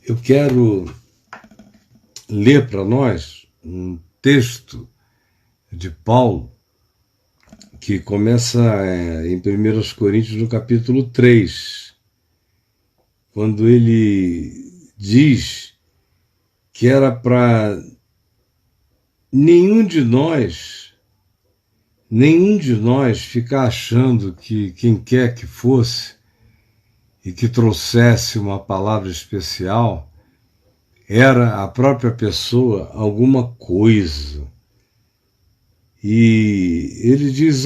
Eu quero ler para nós um texto de Paulo que começa em 1 Coríntios, no capítulo 3, quando ele diz que era para nenhum de nós ficar achando que quem quer que fosse e que trouxesse uma palavra especial era a própria pessoa alguma coisa. E ele diz,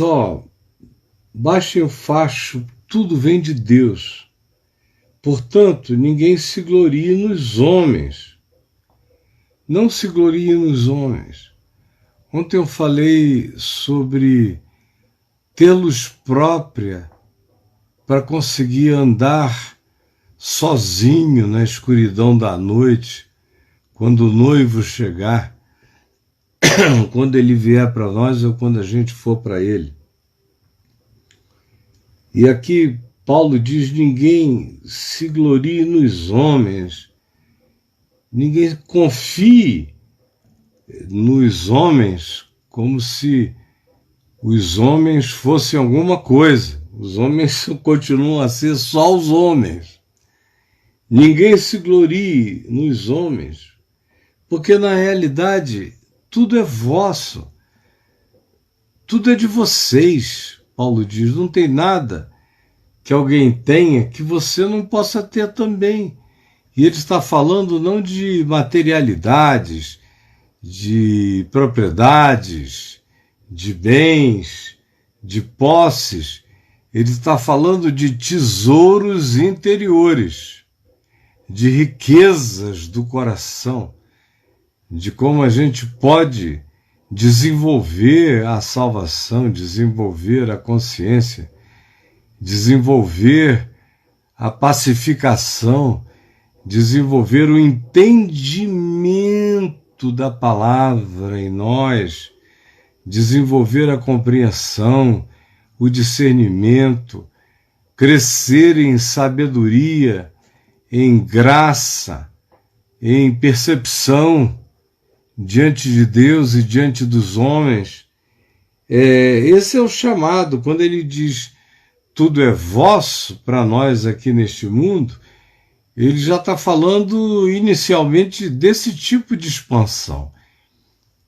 baixem o facho, tudo vem de Deus. Portanto, ninguém se glorie nos homens. Não se glorie nos homens. Ontem eu falei sobre ter luz própria para conseguir andar sozinho na escuridão da noite, quando o noivo chegar, quando ele vier para nós ou quando a gente for para ele. E aqui Paulo diz, ninguém se glorie nos homens, ninguém confie nos homens como se os homens fossem alguma coisa. Os homens continuam a ser só os homens. Ninguém se glorie nos homens, porque na realidade tudo é vosso, tudo é de vocês, Paulo diz. Não tem nada que alguém tenha que você não possa ter também. E ele está falando não de materialidades, de propriedades, de bens, de posses. Ele está falando de tesouros interiores, de riquezas do coração, de como a gente pode desenvolver a salvação, desenvolver a consciência, desenvolver a pacificação, desenvolver o entendimento da palavra em nós, desenvolver a compreensão, o discernimento, crescer em sabedoria, em graça, em percepção diante de Deus e diante dos homens. Esse é o chamado. Quando ele diz tudo é vosso para nós aqui neste mundo, ele já está falando inicialmente desse tipo de expansão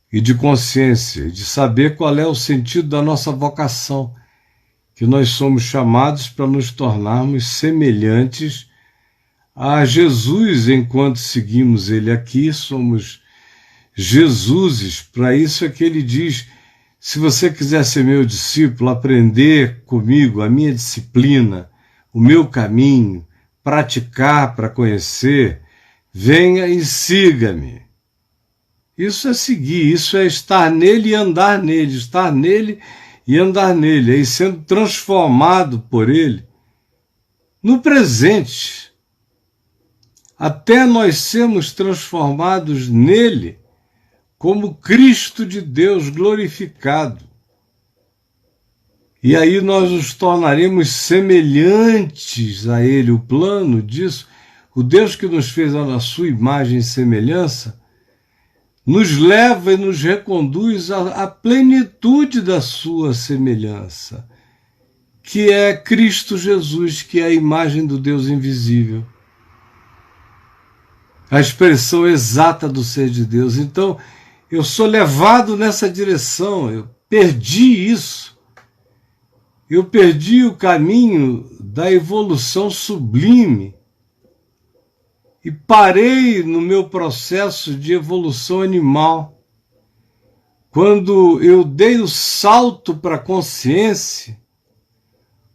e de consciência, de saber qual é o sentido da nossa vocação, que nós somos chamados para nos tornarmos semelhantes a Jesus. Enquanto seguimos ele aqui, somos Jesuses. Para isso é que ele diz, se você quiser ser meu discípulo, aprender comigo a minha disciplina, o meu caminho, praticar para conhecer, venha e siga-me. Isso é seguir, isso é estar nele e andar nele, estar nele e andar nele, aí sendo transformado por ele no presente, até nós sermos transformados nele como Cristo de Deus glorificado. E aí nós nos tornaremos semelhantes a ele. O plano disso, o Deus que nos fez a sua imagem e semelhança, nos leva e nos reconduz à plenitude da sua semelhança, que é Cristo Jesus, que é a imagem do Deus invisível, a expressão exata do ser de Deus. Então, eu sou levado nessa direção, eu perdi isso. Eu perdi o caminho da evolução sublime e parei no meu processo de evolução animal. Quando eu dei o salto para a consciência,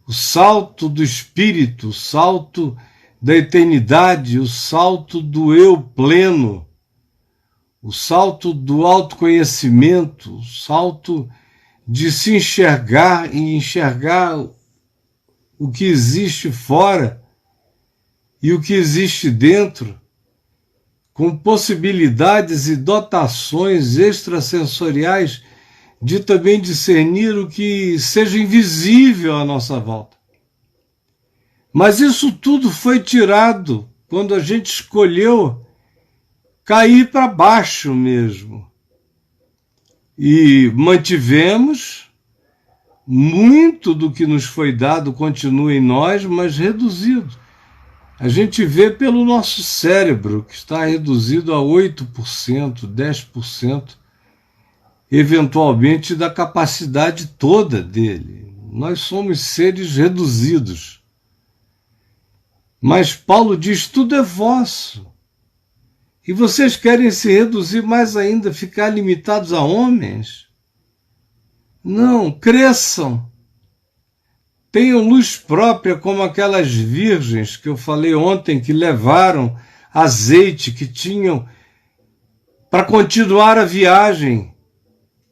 o salto do espírito, o salto da eternidade, o salto do eu pleno, o salto do autoconhecimento, o salto de se enxergar e enxergar o que existe fora e o que existe dentro, com possibilidades e dotações extrasensoriais de também discernir o que seja invisível à nossa volta. Mas isso tudo foi tirado quando a gente escolheu cair para baixo mesmo. E mantivemos, muito do que nos foi dado continua em nós, mas reduzido. A gente vê pelo nosso cérebro, que está reduzido a 8%, 10%, eventualmente, da capacidade toda dele. Nós somos seres reduzidos. Mas Paulo diz, tudo é vosso. E vocês querem se reduzir mais ainda, ficar limitados a homens? Não, cresçam. Tenham luz própria, como aquelas virgens que eu falei ontem, que levaram azeite, que tinham para continuar a viagem.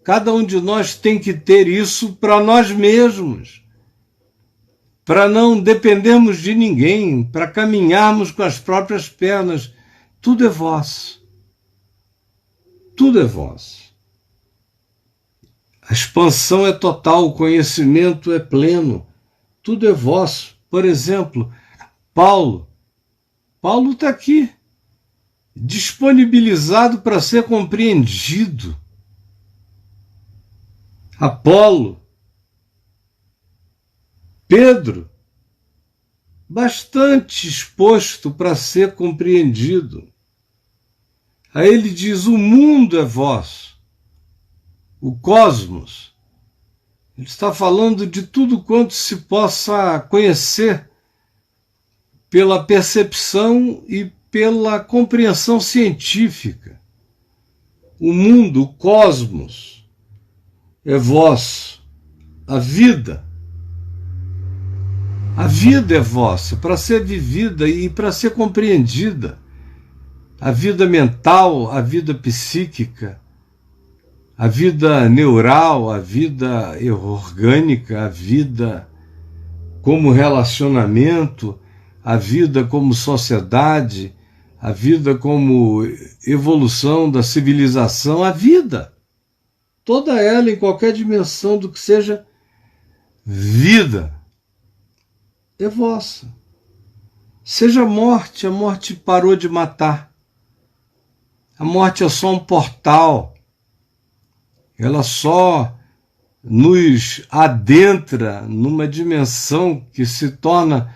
Cada um de nós tem que ter isso para nós mesmos, para não dependermos de ninguém, para caminharmos com as próprias pernas. Tudo é vosso. Tudo é vosso. A expansão é total, o conhecimento é pleno. Tudo é vosso. Por exemplo, Paulo está aqui, disponibilizado para ser compreendido. Apolo, Pedro, bastante exposto para ser compreendido. Aí ele diz, o mundo é vosso, o cosmos. Ele está falando de tudo quanto se possa conhecer pela percepção e pela compreensão científica. O mundo, o cosmos, é vosso. A vida é vossa, para ser vivida e para ser compreendida. A vida mental, a vida psíquica, a vida neural, a vida orgânica, a vida como relacionamento, a vida como sociedade, a vida como evolução da civilização, a vida, toda ela em qualquer dimensão do que seja vida, é vossa. Seja a morte parou de matar. A morte é só um portal. Ela só nos adentra numa dimensão que se torna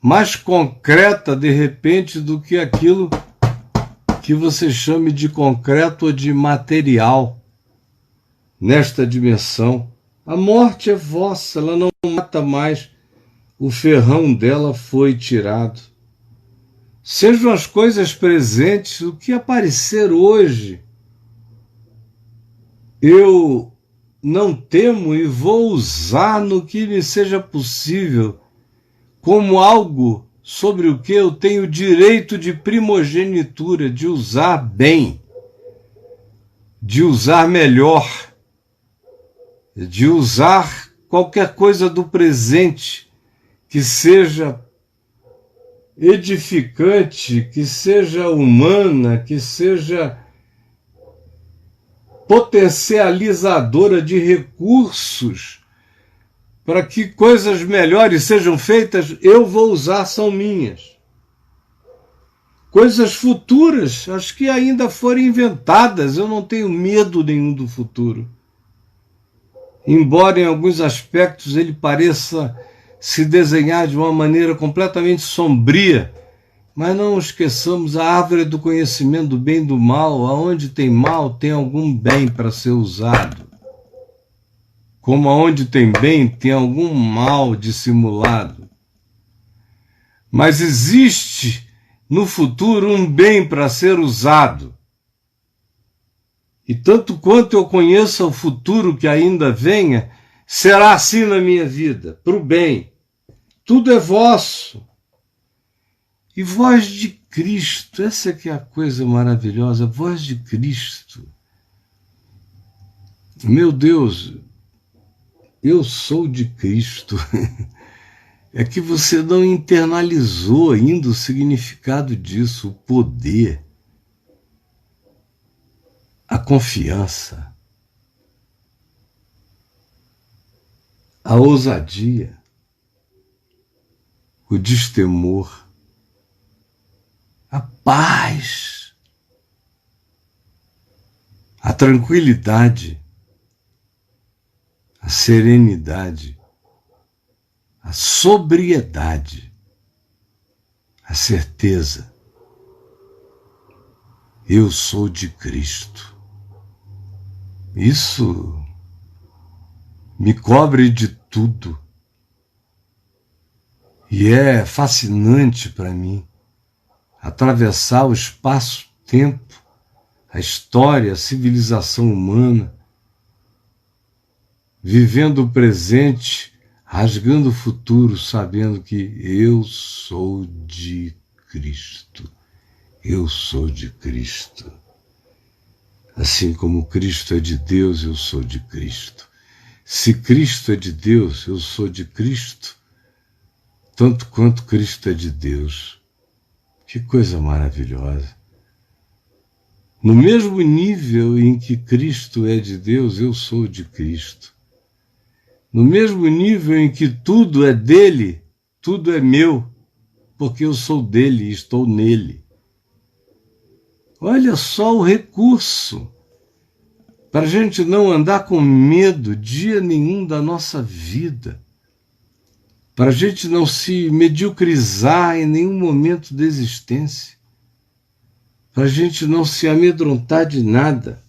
mais concreta de repente do que aquilo que você chame de concreto ou de material nesta dimensão. A morte é vossa, ela não mata mais, o ferrão dela foi tirado. Sejam as coisas presentes, o que aparecer hoje, eu não temo e vou usar no que me seja possível como algo sobre o que eu tenho direito de primogenitura, de usar bem, de usar melhor, de usar qualquer coisa do presente que seja edificante, que seja humana, que seja potencializadora de recursos para que coisas melhores sejam feitas, eu vou usar, são minhas. Coisas futuras, as que ainda forem inventadas, eu não tenho medo nenhum do futuro. Embora em alguns aspectos ele pareça se desenhar de uma maneira completamente sombria, mas não esqueçamos a árvore do conhecimento do bem e do mal. Aonde tem mal, tem algum bem para ser usado. Como aonde tem bem, tem algum mal dissimulado. Mas existe no futuro um bem para ser usado. E tanto quanto eu conheça o futuro que ainda venha, será assim na minha vida, para o bem. Tudo é vosso. E voz de Cristo, essa que é a coisa maravilhosa, voz de Cristo. Meu Deus, eu sou de Cristo. É que você não internalizou ainda o significado disso, o poder, a confiança, a ousadia, o destemor. a paz, a tranquilidade, a serenidade, a sobriedade, a certeza. Eu sou de Cristo. Isso me cobre de tudo. E é fascinante para mim atravessar o espaço-tempo, a história, a civilização humana, vivendo o presente, rasgando o futuro, sabendo que eu sou de Cristo. Eu sou de Cristo. Assim como Cristo é de Deus, eu sou de Cristo. Se Cristo é de Deus, eu sou de Cristo, tanto quanto Cristo é de Deus. Que coisa maravilhosa. No mesmo nível em que Cristo é de Deus, eu sou de Cristo. No mesmo nível em que tudo é dele, tudo é meu, porque eu sou dele e estou nele. Olha só o recurso para a gente não andar com medo dia nenhum da nossa vida, para a gente não se mediocrizar em nenhum momento da existência, para a gente não se amedrontar de nada.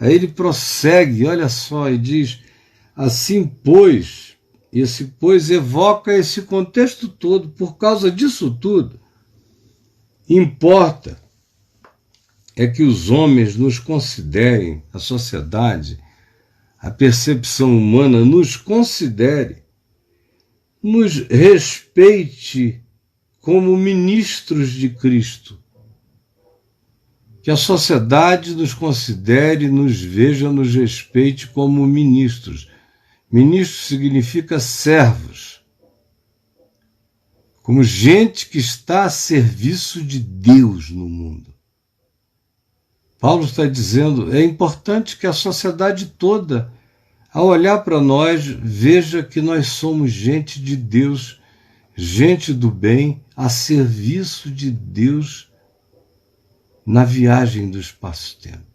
Aí ele prossegue, olha só, e diz, assim pois, esse pois evoca esse contexto todo, por causa disso tudo, importa é que os homens nos considerem, a sociedade, a percepção humana nos considere, nos respeite como ministros de Cristo. Que a sociedade nos considere, nos veja, nos respeite como ministros. Ministro significa servos. Como gente que está a serviço de Deus no mundo. Paulo está dizendo, é importante que a sociedade toda, ao olhar para nós, veja que nós somos gente de Deus, gente do bem, a serviço de Deus na viagem do espaço-tempo.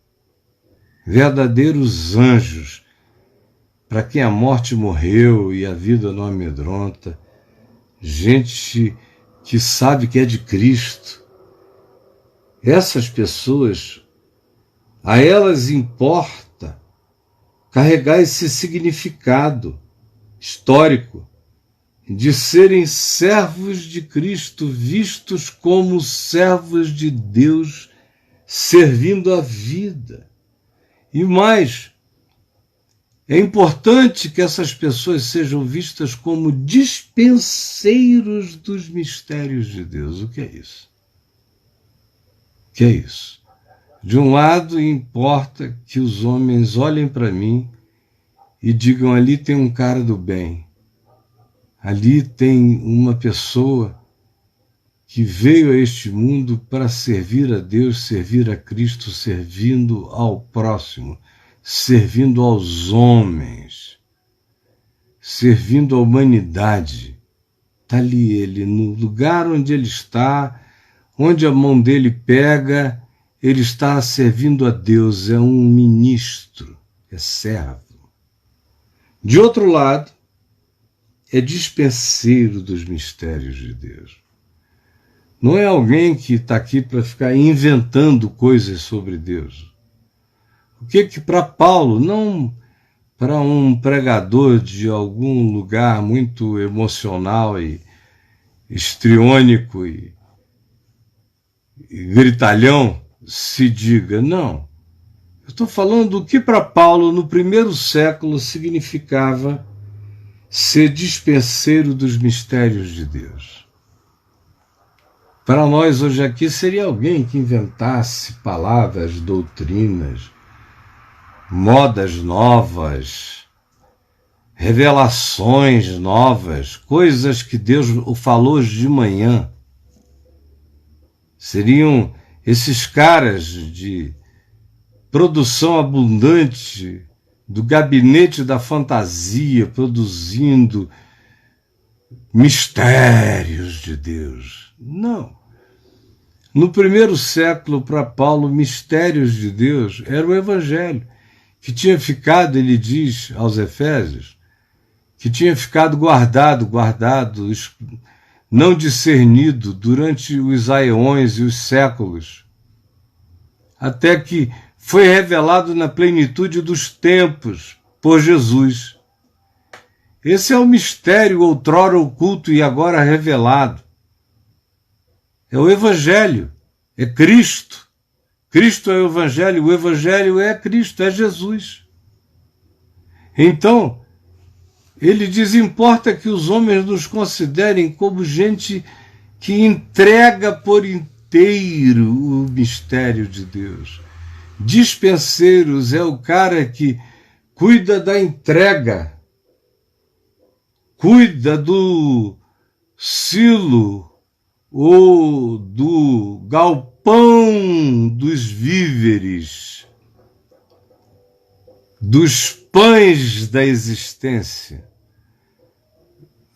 Verdadeiros anjos, para quem a morte morreu e a vida não amedronta, gente que sabe que é de Cristo. Essas pessoas, a elas importa carregar esse significado histórico de serem servos de Cristo, vistos como servos de Deus, servindo a vida. E mais, é importante que essas pessoas sejam vistas como dispenseiros dos mistérios de Deus. O que é isso? O que é isso? De um lado, importa que os homens olhem para mim e digam, ali tem um cara do bem. Ali tem uma pessoa que veio a este mundo para servir a Deus, servir a Cristo, servindo ao próximo, servindo aos homens, servindo à humanidade. Está ali ele, no lugar onde ele está, onde a mão dele pega, ele está servindo a Deus, é um ministro, é servo. De outro lado, é dispenseiro dos mistérios de Deus. Não é alguém que está aqui para ficar inventando coisas sobre Deus. O que para Paulo, não para um pregador de algum lugar muito emocional e histriônico e gritalhão, se diga, não. Eu estou falando do que para Paulo, no primeiro século, significava ser dispenseiro dos mistérios de Deus. Para nós hoje aqui seria alguém que inventasse palavras, doutrinas, modas novas, revelações novas, coisas que Deus falou hoje de manhã. Seriam esses caras de produção abundante, do gabinete da fantasia, produzindo mistérios de Deus. Não. No primeiro século, para Paulo, mistérios de Deus era o Evangelho, que tinha ficado, ele diz aos Efésios, que tinha ficado guardado, não discernido durante os aeões e os séculos, até que foi revelado na plenitude dos tempos por Jesus. Esse é o mistério outrora oculto e agora revelado. É o Evangelho, é Cristo. Cristo é o Evangelho é Cristo, é Jesus. Então, ele diz, importa que os homens nos considerem como gente que entrega por inteiro o mistério de Deus. Dispenseiros é o cara que cuida da entrega, cuida do silo ou do galpão dos víveres, dos pães da existência,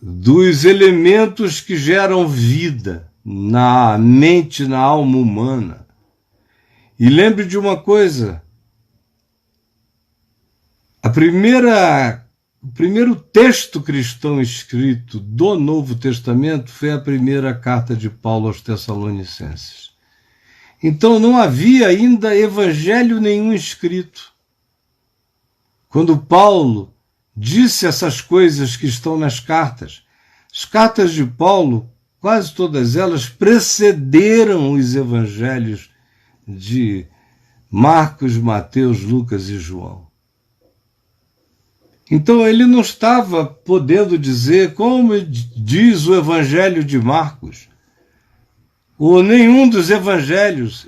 dos elementos que geram vida na mente, na alma humana. E lembre de uma coisa, o primeiro texto cristão escrito do Novo Testamento foi a primeira carta de Paulo aos Tessalonicenses. Então não havia ainda evangelho nenhum escrito. Quando Paulo disse essas coisas que estão nas cartas, as cartas de Paulo, quase todas elas, precederam os evangelhos de Marcos, Mateus, Lucas e João. Então ele não estava podendo dizer, como diz o Evangelho de Marcos, ou nenhum dos evangelhos.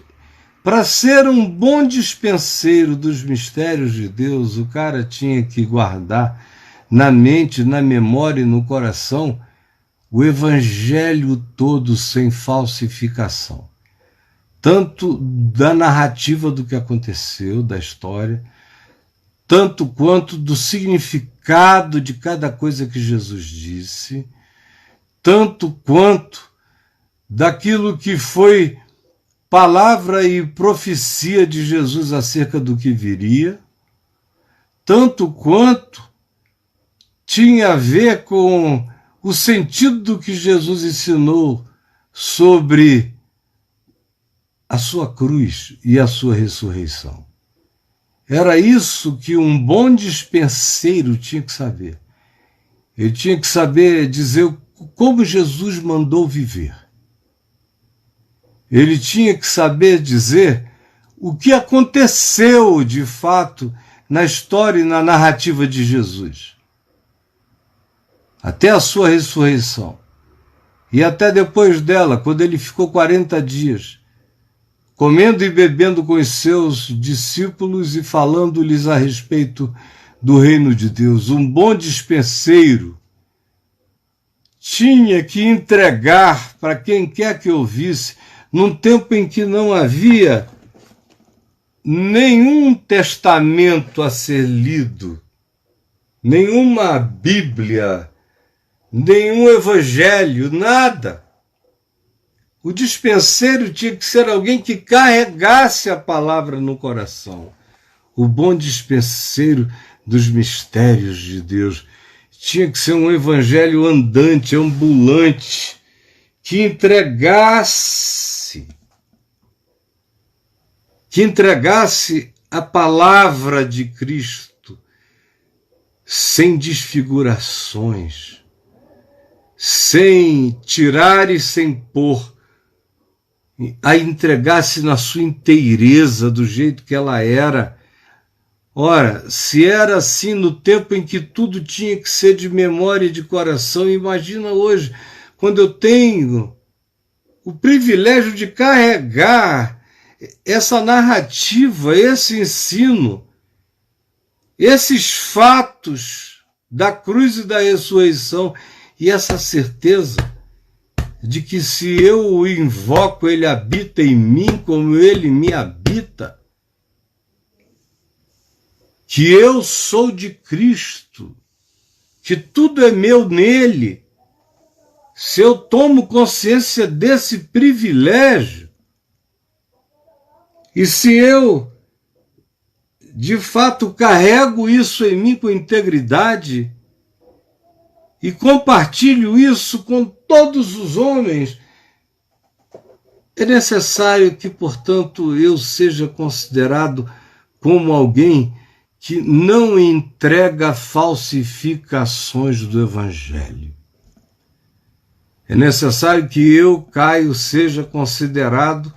Para ser um bom dispenseiro dos mistérios de Deus, o cara tinha que guardar na mente, na memória e no coração o Evangelho todo sem falsificação. Tanto da narrativa do que aconteceu, da história, tanto quanto do significado de cada coisa que Jesus disse, tanto quanto daquilo que foi palavra e profecia de Jesus acerca do que viria, tanto quanto tinha a ver com o sentido do que Jesus ensinou sobre a sua cruz e a sua ressurreição. Era isso que um bom dispenseiro tinha que saber. Ele tinha que saber dizer como Jesus mandou viver. Ele tinha que saber dizer o que aconteceu de fato na história e na narrativa de Jesus. Até a sua ressurreição. E até depois dela, quando ele ficou 40 dias, comendo e bebendo com os seus discípulos e falando-lhes a respeito do reino de Deus. Um bom dispenseiro tinha que entregar para quem quer que ouvisse, num tempo em que não havia nenhum testamento a ser lido, nenhuma Bíblia, nenhum evangelho, nada. O dispenseiro tinha que ser alguém que carregasse a palavra no coração. O bom dispenseiro dos mistérios de Deus tinha que ser um evangelho andante, ambulante, que entregasse a palavra de Cristo sem desfigurações, sem tirar e sem pôr, a entregasse na sua inteireza, do jeito que ela era. Ora, se era assim no tempo em que tudo tinha que ser de memória e de coração, imagina hoje, quando eu tenho o privilégio de carregar essa narrativa, esse ensino, esses fatos da cruz e da ressurreição, e essa certeza de que se eu o invoco, ele habita em mim como ele me habita, que eu sou de Cristo, que tudo é meu nele. Se eu tomo consciência desse privilégio, E se eu, de fato, carrego isso em mim com integridade e compartilho isso com todos os homens, é necessário que, portanto, eu seja considerado como alguém que não entrega falsificações do Evangelho. É necessário que eu, Caio, seja considerado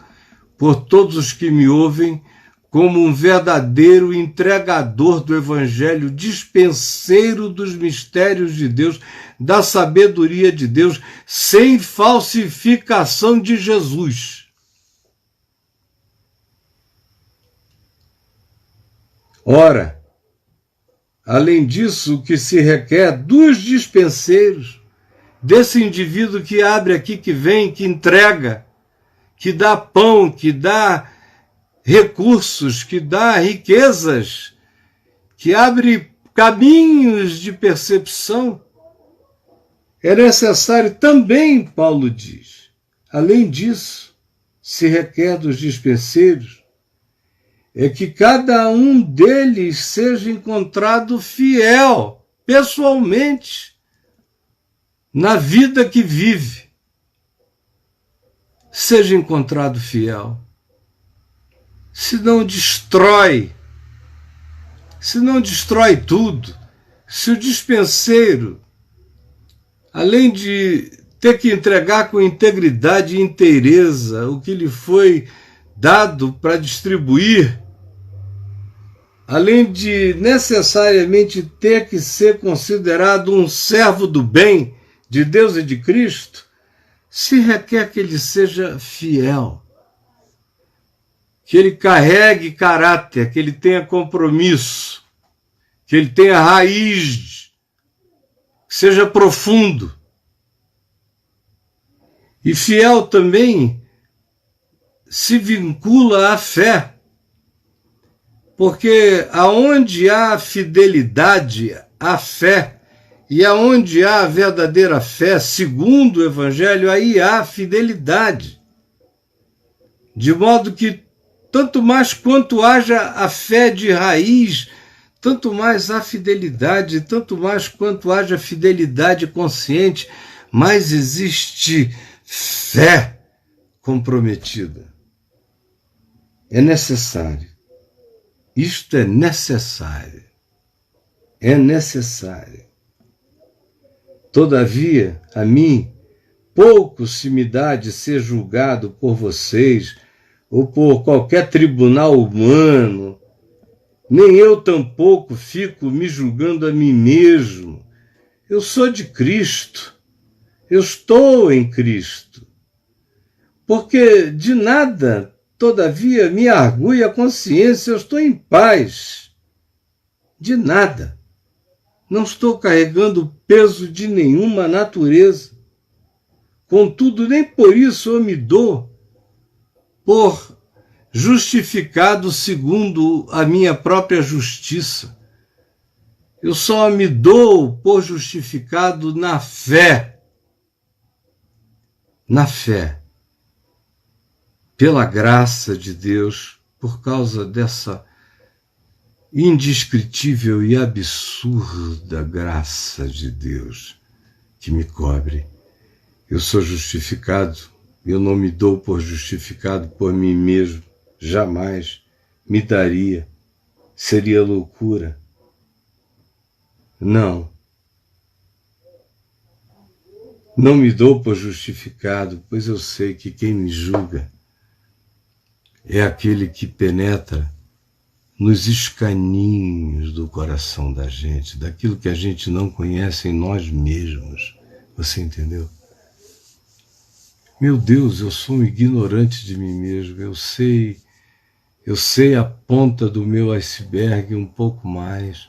por todos os que me ouvem como um verdadeiro entregador do Evangelho, dispenseiro dos mistérios de Deus, da sabedoria de Deus, sem falsificação de Jesus. Ora, além disso, o que se requer dos dispenseiros, desse indivíduo que abre aqui, que vem, que entrega, que dá pão, que dá recursos, que dá riquezas, que abre caminhos de percepção, é necessário também, Paulo diz, além disso, se requer dos dispenseiros, é que cada um deles seja encontrado fiel, pessoalmente, na vida que vive. Seja encontrado fiel. Se não destrói tudo, se o dispenseiro, além de ter que entregar com integridade e inteireza o que lhe foi dado para distribuir, além de necessariamente ter que ser considerado um servo do bem de Deus e de Cristo, se requer que ele seja fiel, que ele carregue caráter, que ele tenha compromisso, que ele tenha raiz, que seja profundo. E fiel também se vincula à fé, porque aonde há fidelidade à fé, e aonde há a verdadeira fé, segundo o Evangelho, aí há fidelidade. De modo que, tanto mais quanto haja a fé de raiz, tanto mais há fidelidade, tanto mais quanto haja fidelidade consciente, mais existe fé comprometida. É necessário. Isto é necessário. É necessário. Todavia, a mim, pouco se me dá de ser julgado por vocês ou por qualquer tribunal humano, nem eu tampouco fico me julgando a mim mesmo. Eu sou de Cristo, eu estou em Cristo, porque de nada, todavia, me argui a consciência, eu estou em paz, de nada. Não estou carregando o peso de nenhuma natureza. Contudo, nem por isso eu me dou por justificado segundo a minha própria justiça. Eu só me dou por justificado na fé. Na fé. Pela graça de Deus, por causa dessa indescritível e absurda graça de Deus que me cobre. Eu sou justificado, eu não me dou por justificado por mim mesmo, jamais me daria, seria loucura. Não me dou por justificado, pois eu sei que quem me julga é aquele que penetra nos escaninhos do coração da gente, daquilo que a gente não conhece em nós mesmos. Você entendeu? Meu Deus, eu sou um ignorante de mim mesmo, eu sei a ponta do meu iceberg um pouco mais,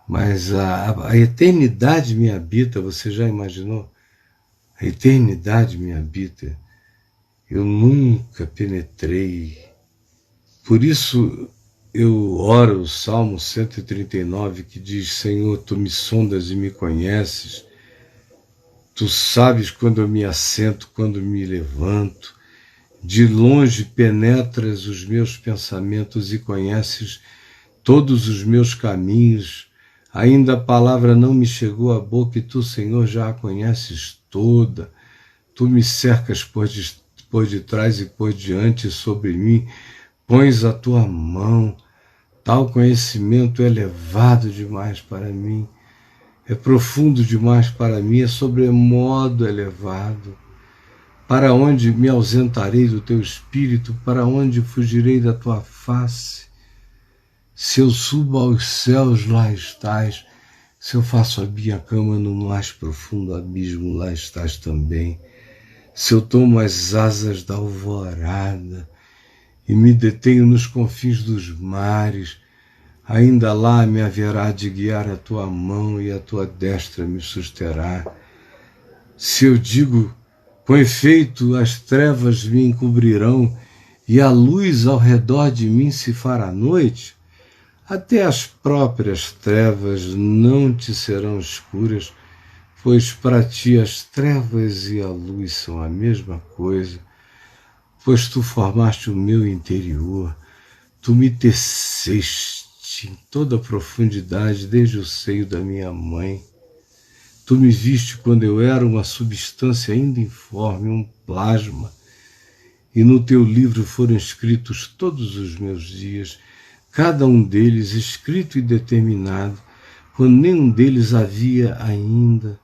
mas a eternidade me habita, você já imaginou? A eternidade me habita. Eu nunca penetrei. Por isso eu oro o Salmo 139, que diz: Senhor, tu me sondas e me conheces, tu sabes quando eu me assento, quando me levanto. De longe penetras os meus pensamentos e conheces todos os meus caminhos. Ainda a palavra não me chegou à boca e tu, Senhor, já a conheces toda. Tu me cercas por detrás e por diante, sobre mim pões a tua mão. Tal conhecimento é elevado demais para mim, é profundo demais para mim, é sobremodo elevado. Para onde me ausentarei do teu espírito? Para onde fugirei da tua face? Se eu subo aos céus, lá estás. Se eu faço a minha cama no mais profundo abismo, lá estás também. Se eu tomo as asas da alvorada e me detenho nos confins dos mares, ainda lá me haverá de guiar a tua mão e a tua destra me susterá. Se eu digo, com efeito, as trevas me encobrirão e a luz ao redor de mim se fará noite, até as próprias trevas não te serão escuras, pois para ti as trevas e a luz são a mesma coisa, pois tu formaste o meu interior, tu me teceste em toda a profundidade desde o seio da minha mãe. Tu me viste quando eu era uma substância ainda informe, um plasma, e no teu livro foram escritos todos os meus dias, cada um deles escrito e determinado, quando nenhum deles havia ainda.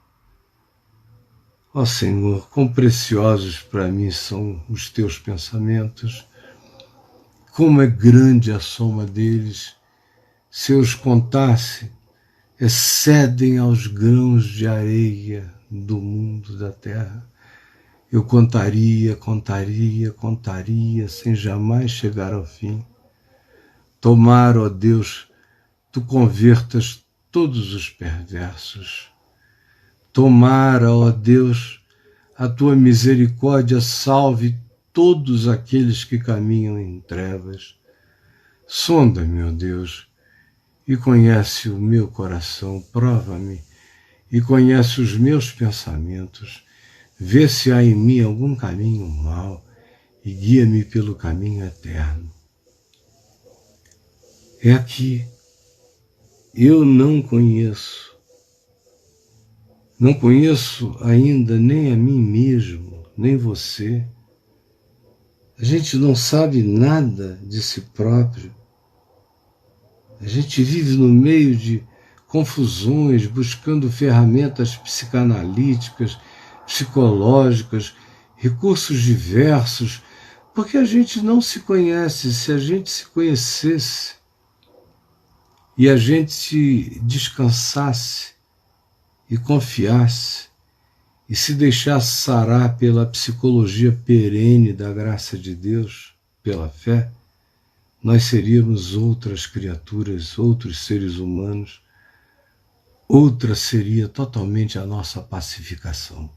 Ó Senhor, quão preciosos para mim são os teus pensamentos, como é grande a soma deles. Se eu os contasse, excedem aos grãos de areia do mundo da terra. Eu contaria, sem jamais chegar ao fim. Tomara, ó Deus, tu convertas todos os perversos. Tomara, ó Deus, a tua misericórdia salve todos aqueles que caminham em trevas. Sonda-me, ó Deus, e conhece o meu coração, prova-me, e conhece os meus pensamentos. Vê se há em mim algum caminho mau, e guia-me pelo caminho eterno. É aqui, eu não conheço ainda nem a mim mesmo, nem você. A gente não sabe nada de si próprio. A gente vive no meio de confusões, buscando ferramentas psicanalíticas, psicológicas, recursos diversos, porque a gente não se conhece. Se a gente se conhecesse e a gente descansasse e confiasse e se deixasse sarar pela psicologia perene da graça de Deus, pela fé, nós seríamos outras criaturas, outros seres humanos. Outra seria totalmente a nossa pacificação.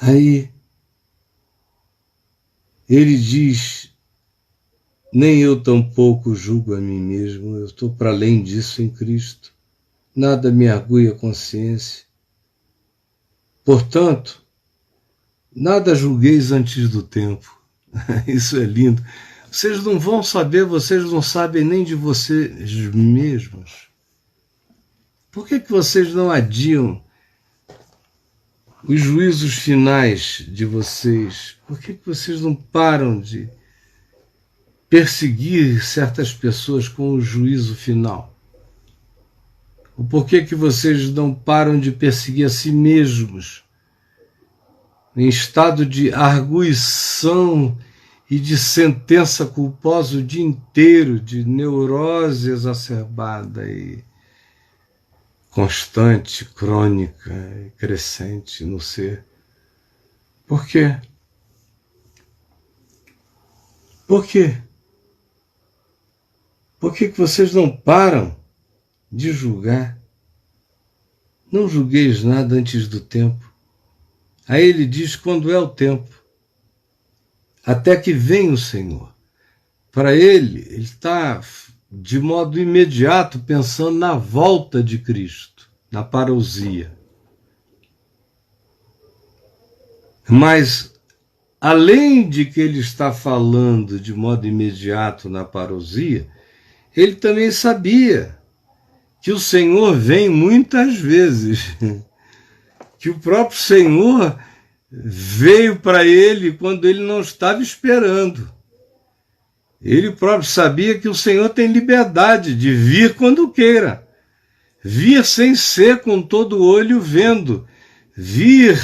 Aí ele diz, nem eu tampouco julgo a mim mesmo, eu estou para além disso em Cristo. Nada me argui a consciência. Portanto, nada julgueis antes do tempo. Isso é lindo. Vocês não vão saber, vocês não sabem nem de vocês mesmos. Por que vocês não adiam os juízos finais de vocês? Por que vocês não param de perseguir certas pessoas com o juízo final? O porquê que vocês não param de perseguir a si mesmos em estado de arguição e de sentença culposa o dia inteiro, de neurose exacerbada e constante, crônica e crescente no ser? Por quê? Por quê? Por que vocês não param de julgar? Não julgueis nada antes do tempo. Aí ele diz quando é o tempo, até que venha o Senhor. Para ele está de modo imediato pensando na volta de Cristo, na parousia. Mas além de que ele está falando de modo imediato na parousia, ele também sabia que o Senhor vem muitas vezes, que o próprio Senhor veio para ele quando ele não estava esperando. Ele próprio sabia que o Senhor tem liberdade de vir quando queira, vir sem ser com todo o olho vendo, vir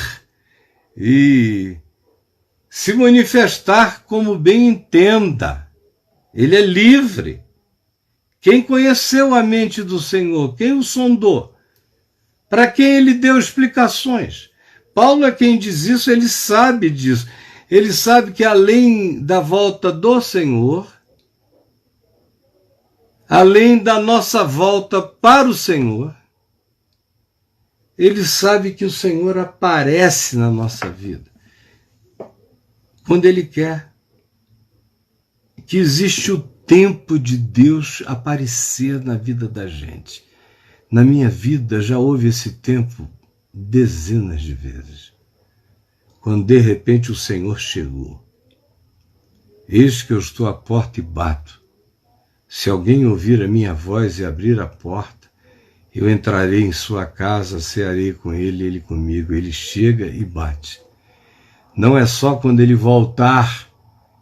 e se manifestar como bem entenda. Ele é livre. Quem conheceu a mente do Senhor? Quem o sondou? Para quem ele deu explicações? Paulo é quem diz isso, ele sabe disso. Ele sabe que além da volta do Senhor, além da nossa volta para o Senhor, ele sabe que o Senhor aparece na nossa vida quando ele quer. Que existe o tempo de Deus aparecer na vida da gente. Na minha vida já houve esse tempo dezenas de vezes. Quando de repente o Senhor chegou. Eis que eu estou à porta e bato. Se alguém ouvir a minha voz e abrir a porta, eu entrarei em sua casa, cearei com ele, ele comigo. Ele chega e bate. Não é só quando ele voltar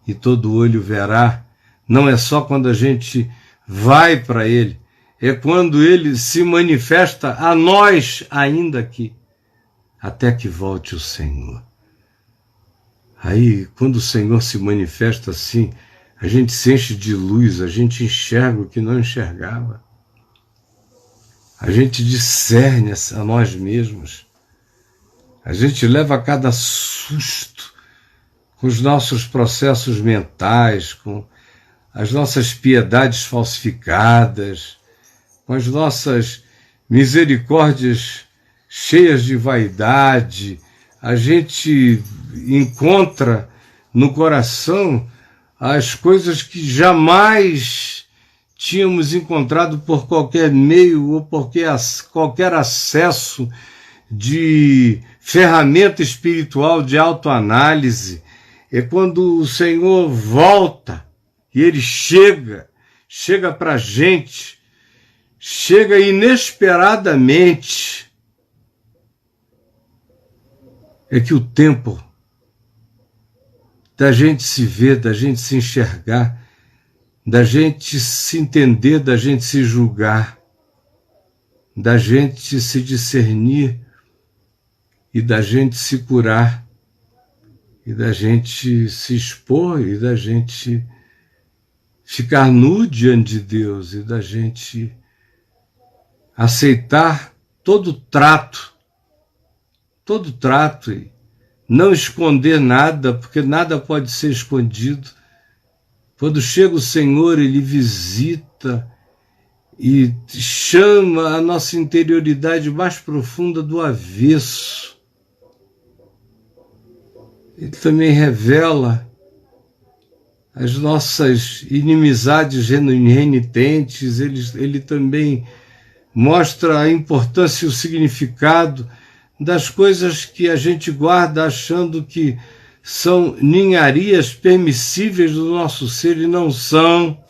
e todo olho verá, não é só quando a gente vai para ele, é quando ele se manifesta a nós ainda aqui, até que volte o Senhor. Aí, quando o Senhor se manifesta assim, a gente se enche de luz, a gente enxerga o que não enxergava. A gente discerne a nós mesmos. A gente leva cada susto com os nossos processos mentais, com as nossas piedades falsificadas, com as nossas misericórdias cheias de vaidade. A gente encontra no coração as coisas que jamais tínhamos encontrado por qualquer meio ou por qualquer acesso de ferramenta espiritual de autoanálise. É quando o Senhor volta e ele chega para a gente, chega inesperadamente. É que o tempo da gente se ver, da gente se enxergar, da gente se entender, da gente se julgar, da gente se discernir e da gente se curar, e da gente se expor, e da gente ficar nu diante de Deus, e da gente aceitar todo trato, e não esconder nada, porque nada pode ser escondido. Quando chega o Senhor, ele visita e chama a nossa interioridade mais profunda do avesso. Ele também revela as nossas inimizades renitentes, ele também mostra a importância e o significado das coisas que a gente guarda achando que são ninharias permissíveis do nosso ser e não são,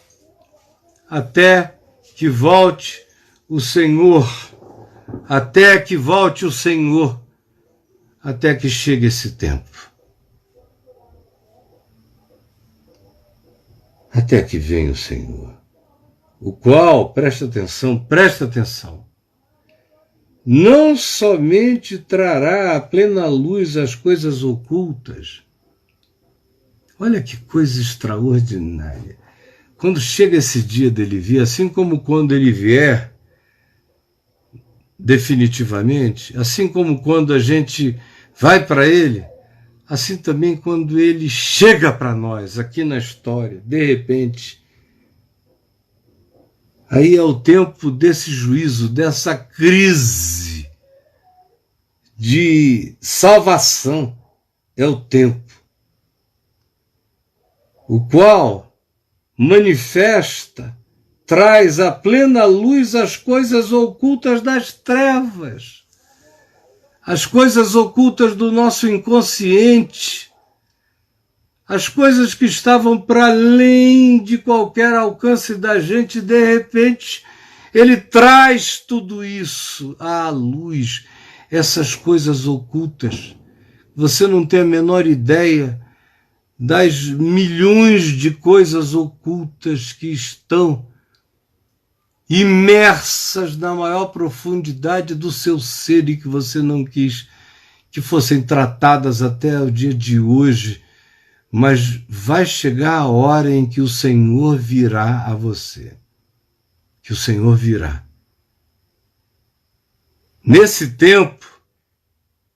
até que volte o Senhor, até que volte o Senhor, até que chegue esse tempo. Até que venha o Senhor, o qual, presta atenção, não somente trará à plena luz as coisas ocultas. Olha que coisa extraordinária. Quando chega esse dia dele vir, assim como quando ele vier definitivamente, assim como quando a gente vai para ele, assim também quando ele chega para nós aqui na história, de repente, aí é o tempo desse juízo, dessa crise de salvação, é o tempo, o qual manifesta, traz à plena luz as coisas ocultas das trevas, as coisas ocultas do nosso inconsciente, as coisas que estavam para além de qualquer alcance da gente, de repente, ele traz tudo isso à luz, essas coisas ocultas. Você não tem a menor ideia das milhões de coisas ocultas que estão imersas na maior profundidade do seu ser e que você não quis que fossem tratadas até o dia de hoje, mas vai chegar a hora em que o Senhor virá a você, que o Senhor virá. Nesse tempo,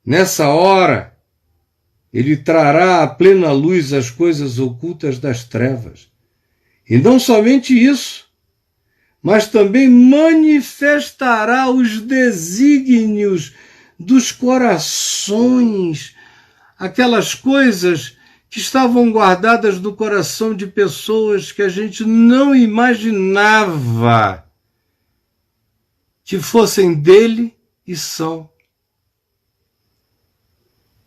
nessa hora, ele trará à plena luz as coisas ocultas das trevas. E não somente isso, mas também manifestará os desígnios dos corações, aquelas coisas que estavam guardadas no coração de pessoas que a gente não imaginava que fossem dele e são.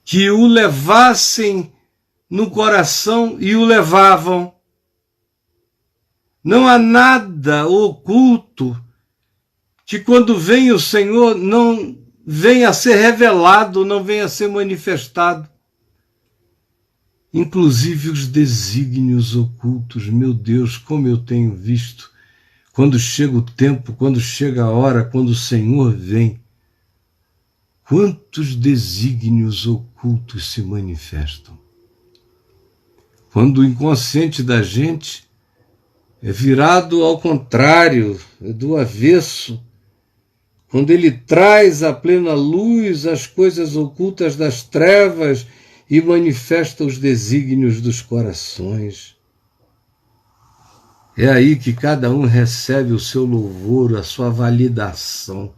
Que o levassem no coração e o levavam. Não há nada oculto que quando vem o Senhor não venha a ser revelado, não venha a ser manifestado. Inclusive os desígnios ocultos, meu Deus, como eu tenho visto, quando chega o tempo, quando chega a hora, quando o Senhor vem, quantos desígnios ocultos se manifestam. Quando o inconsciente da gente é virado ao contrário, é do avesso, quando ele traz à plena luz as coisas ocultas das trevas e manifesta os desígnios dos corações. É aí que cada um recebe o seu louvor, a sua validação.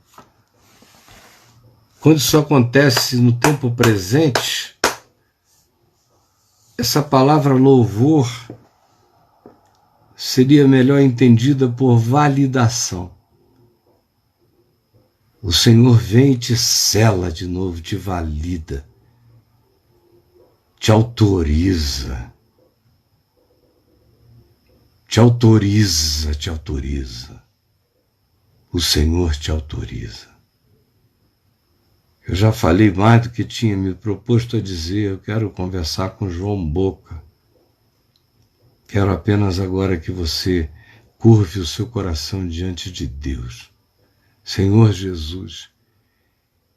Quando isso acontece no tempo presente, essa palavra louvor seria melhor entendida por validação. O Senhor vem e te sela de novo, te valida, te autoriza. Te autoriza, te autoriza. O Senhor te autoriza. Eu já falei mais do que tinha me proposto a dizer, eu quero conversar com João Boca. Quero apenas agora que você curve o seu coração diante de Deus. Senhor Jesus,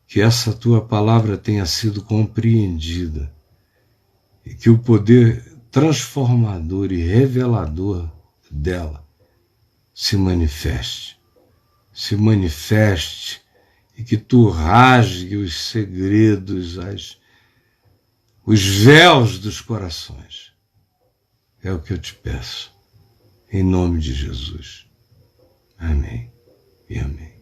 que essa tua palavra tenha sido compreendida e que o poder transformador e revelador dela se manifeste e que tu rasgue os segredos, os véus dos corações. É o que eu te peço, em nome de Jesus. Amém e amém.